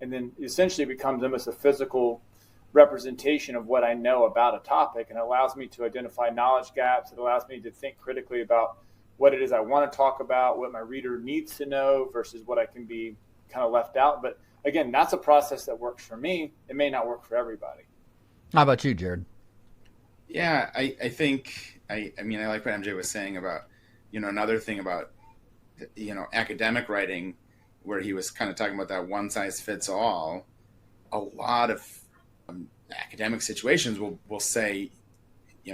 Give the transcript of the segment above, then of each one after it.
and then essentially becomes almost a physical representation of what I know about a topic, and it allows me to identify knowledge gaps. It allows me to think critically about what it is I want to talk about, what my reader needs to know versus what I can be kind of left out. But again, that's a process that works for me. It may not work for everybody. How about you, Jared? Yeah, I think I mean I like what MJ was saying about another thing about academic writing where he was kind of talking about that one size fits all. A lot of academic situations will say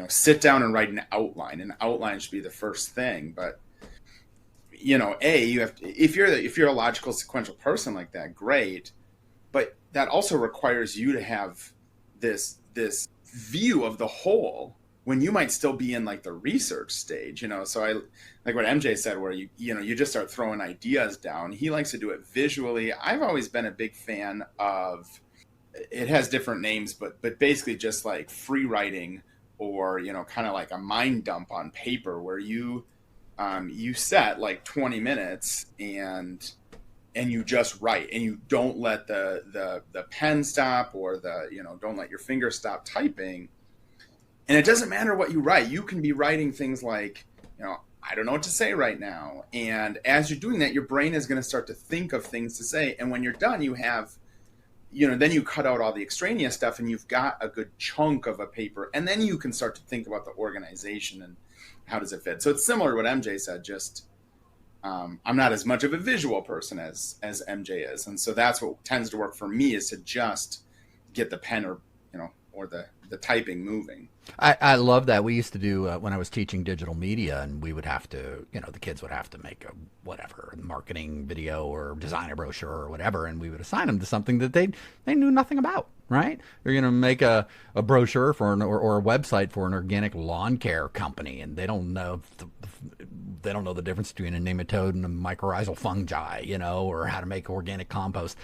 sit down and write an outline. An outline should be the first thing, but you have to, if you're a logical sequential person like that, great, but that also requires you to have this view of the whole when you might still be in like the research stage. So I like what MJ said, where you just start throwing ideas down. He likes to do it visually. I've always been a big fan of, it has different names, but basically just like free writing, or kind of like a mind dump on paper, where you set like 20 minutes and you just write, and you don't let the pen stop, or don't let your finger stop typing. And it doesn't matter what you write. You can be writing things like, I don't know what to say right now. And as you're doing that, your brain is going to start to think of things to say. And when you're done, you have, then you cut out all the extraneous stuff, and you've got a good chunk of a paper. And then you can start to think about the organization and how does it fit. So it's similar to what MJ said, just I'm not as much of a visual person as MJ is. And so that's what tends to work for me, is to just get the pen or the typing moving. I love that. We used to do when I was teaching digital media, and we would have to, the kids would have to make a whatever marketing video or design a brochure or whatever, and we would assign them to something that they knew nothing about. Right? You're going to make a brochure for or a website for an organic lawn care company, and they don't know the difference between a nematode and a mycorrhizal fungi, or how to make organic compost.